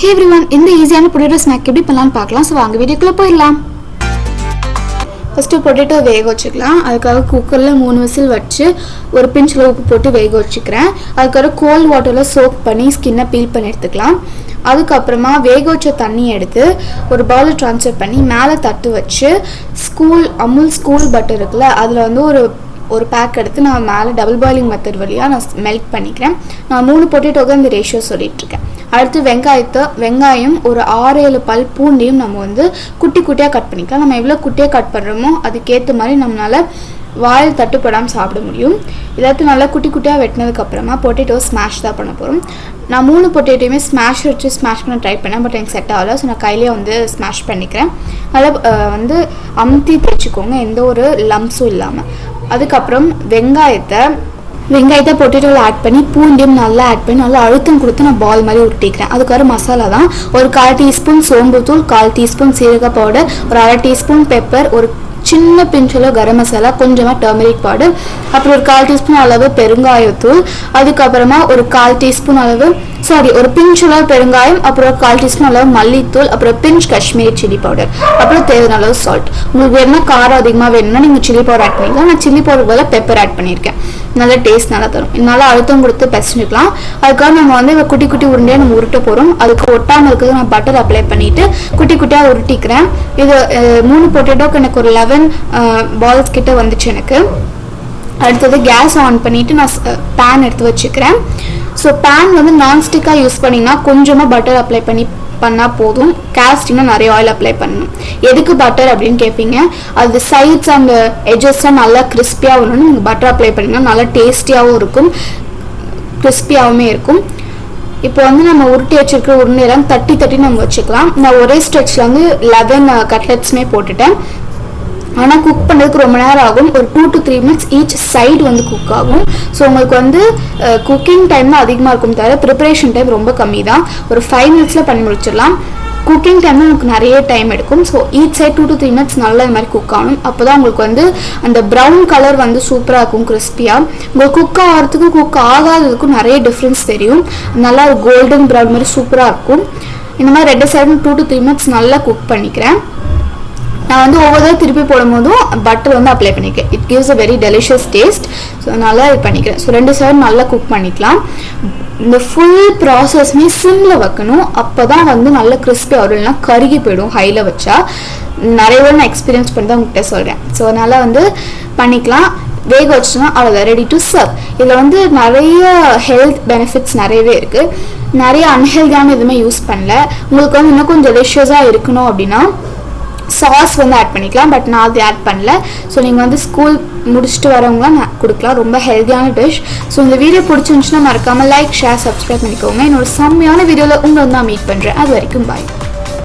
Hey everyone, இந்த ஈஸியான potato snack எப்படி பண்ணலாம்னு பார்க்கலாம். ஸோ வாங்க வீடியோக்குள்ளே போயிடலாம். ஃபஸ்ட்டு பொட்டேட்டோ வேக வச்சுக்கலாம். அதுக்காக குக்கரில் 3 விசில் வச்சு ஒரு பிஞ்சில் உப்பு போட்டு வேக வச்சுக்கிறேன். அதுக்கப்புறம் கோல்ட் வாட்டரில் சோக் பண்ணி ஸ்கின்னை பீல் பண்ணி எடுத்துக்கலாம். அதுக்கப்புறமா வேக வச்ச தண்ணியை எடுத்து ஒரு பவுலில் ட்ரான்ஸ்ஃபர் பண்ணி மேலே தட்டு வச்சு அமுல் ஸ்கூல் பட்டர் இருக்குல்ல, அதில் வந்து ஒரு பேக் எடுத்து நான் மேலே டபுள் பாயிலிங் மெத்தட் வழியாக நான் மெல்ட் பண்ணிக்கிறேன். நான் 3 பொட்டேட்டோக்கு இந்த ரேஷியோ சொல்லிகிட்ருக்கேன். அடுத்து வெங்காயம் ஒரு 6-7 பல் பூண்டையும் நம்ம வந்து குட்டி குட்டியாக கட் பண்ணிக்கலாம். நம்ம எவ்வளோ குட்டியாக கட் பண்ணுறோமோ அதுக்கேற்ற மாதிரி நம்மளால் வாயில் தட்டுப்படாமல் சாப்பிட முடியும். எல்லாத்தையும் நல்லா குட்டி குட்டியாக வெட்டினதுக்கப்புறமா பொட்டேட்டோ ஸ்மாஷ் தான் பண்ண போகிறோம். நான் 3 பொட்டேட்டோயுமே ஸ்மாஷ் வச்சு ஸ்மாஷ் பண்ண ட்ரை பண்ணேன், பட் எனக்கு செட் ஆகலை. ஸோ நான் கையிலே வந்து ஸ்மாஷ் பண்ணிக்கிறேன். நல்லா வந்து அமுத்தி தேய்ச்சிக்கோங்க, எந்த ஒரு லம்ஸும் இல்லாமல். அதுக்கப்புறம் வெங்காயத்தை பொட்டேட்டோவில் ஆட் பண்ணி பூண்டையும் நல்லா ஆட் பண்ணி நல்லா அழுத்தம் கொடுத்து நான் பால் மாதிரி உருட்டிக்கிறேன். அதுக்கப்புறம் மசாலா தான் ஒரு 1/4 டீஸ்பூன் சோம்புத்தூள், 1/4 டீஸ்பூன் சீரக பவுடர், ஒரு 1/2 டீஸ்பூன் பெப்பர், ஒரு சின்ன பிஞ்சளவு கரம் மசாலா, கொஞ்சமாக டர்மரிக் பவுடர், அப்புறம் ஒரு 1/4 டீஸ்பூன் அளவு பெருங்காயத்தூள், அதுக்கப்புறமா ஒரு 1/4 டீஸ்பூன் அளவு ஒரு பிஞ்ச் அளவு பெருங்காயம், அப்புறம் 1/4 டீஸ்பூன் அளவு மல்லித்தூள், அப்புறம் பிஞ்ச் காஷ்மீரி சில்லி பவுடர், அப்புறம் தேவையான அளவு சால்ட். உங்களுக்கு வேணும்னா காரம் அதிகமாக வேணும்னா நீங்கள் சில்லி பவுடர் ஆட் பண்ணிக்கலாம். நான் சில்லி பவுடர் போல பெப்பர் ஆட் பண்ணியிருக்கேன். நல்லா டேஸ்ட் நல்லா தரும். நல்லா அழுத்தம் கொடுத்து பிசைஞ்சிக்கலாம். அதுக்காக நம்ம வந்து குட்டி குட்டி உருண்டையாக நம்ம உருட்ட போகிறோம். அதுக்கு ஒட்டாமல் இருக்கிறது நான் பட்டர் அப்ளை பண்ணிவிட்டு குட்டி குட்டியாக உருட்டிக்கிறேன். இது 3 பொட்டேட்டோக்கு எனக்கு ஒரு 11 பால்ஸ் கிட்ட வந்துச்சு எனக்கு. அடுத்தது கேஸ் ஆன் பண்ணிவிட்டு நான் பேன் எடுத்து வச்சுக்கிறேன். ஸோ பேன் வந்து நான்ஸ்டிக்காக யூஸ் பண்ணிங்கன்னா கொஞ்சமாக பட்டர் அப்ளை பண்ணால் போதும். கேஸ்டிங்னா நிறைய ஆயில் அப்ளை பண்ணணும். எதுக்கு பட்டர் அப்படின்னு கேட்பீங்க. அது சைட்ஸ் அண்ட் எட்ஜஸ்லாம் நல்லா கிறிஸ்பியாக வரணும்னு நீங்கள் பட்டர் அப்ளை பண்ணிங்கன்னா நல்லா டேஸ்டியாகவும் இருக்கும், கிறிஸ்பியாகவுமே இருக்கும். இப்போ வந்து நம்ம உருட்டி வச்சிருக்கிற உருண்டையெல்லாம் தட்டி நம்ம வச்சுக்கலாம். நான் ஒரே ஸ்ட்ரெச்சில் வந்து 11 கட்லெட்ஸுமே போட்டுட்டேன். ஆனால் குக் பண்ணுறதுக்கு ரொம்ப நேரம் ஆகும். ஒரு 2 to 3 minutes ஈச் சைடு வந்து குக் ஆகும். ஸோ உங்களுக்கு வந்து குக்கிங் டைம் தான் அதிகமாக இருக்கும், தவிர ப்ரிப்பரேஷன் டைம் ரொம்ப கம்மி தான். ஒரு 5 minutesல பண்ணி முடிச்சிடலாம். குக்கிங் டைம் உங்களுக்கு நிறைய டைம் எடுக்கும். So each side 2 to 3 minutes நல்லா இந்த மாதிரி குக் ஆகணும். அப்போ தான் உங்களுக்கு வந்து அந்த ப்ரௌன் கலர் வந்து சூப்பராக இருக்கும், கிறிஸ்பியாக. உங்களுக்கு குக் ஆகிறதுக்கும் குக் ஆகாததுக்கும் நிறைய டிஃப்ரென்ஸ் தெரியும். நல்லா ஒரு கோல்டன் ப்ரௌன் மாதிரி சூப்பராக இருக்கும். இந்த மாதிரி 2 சைடும் 2 to 3 minutes நல்லா குக் பண்ணிக்கிறேன். நான் வந்து ஒவ்வொரு தடவை திருப்பி போடும் போதும் பட்டர் வந்து அப்ளை பண்ணிக்கிறேன். It gives a very delicious taste. So நல்லா இது பண்ணிக்கிறேன். ஸோ 2 சைடும் நல்லா குக் பண்ணிக்கலாம். இந்த ஃபுல் ப்ராசஸ்மே சிம்மில் வைக்கணும். அப்போ தான் வந்து நல்ல கிறிஸ்பியாக வரும், இல்லைனா கருகி போயிடும் ஹையில் வச்சா. நிறைய பேர் நான் எக்ஸ்பீரியன்ஸ் பண்ணி தான் உங்கள்கிட்ட சொல்கிறேன். ஸோ அதனால் வந்து பண்ணிக்கலாம். வேக வச்சுன்னா அவ்வளோதான், ரெடி டு சர்வ். இதில் வந்து நிறைய ஹெல்த் பெனிஃபிட்ஸ் நிறையவே இருக்குது. நிறைய அன்ஹெல்தியான எதுவுமே யூஸ் பண்ணல. உங்களுக்கு வந்து இன்னும் கொஞ்சம் டெலிஷியஸாக இருக்கணும் அப்படின்னா சாஸ் வந்து ஆட் பண்ணிக்கலாம், பட் நான் அது ஆட் பண்ணல. ஸோ நீங்கள் வந்து ஸ்கூல் முடிச்சுட்டு வரவங்களாம் நான் கொடுக்கலாம். ரொம்ப ஹெல்த்தியான டிஷ். ஸோ இந்த வீடியோ பிடிச்சிருந்துச்சுன்னா மறக்காமல் லைக், ஷேர், சப்ஸ்கிரைப் பண்ணிக்கோங்க. என்னோட செம்மையான வீடியோவில் உங்களை வந்து நான் மீட் பண்ணுறேன். அது வரைக்கும் பாய்.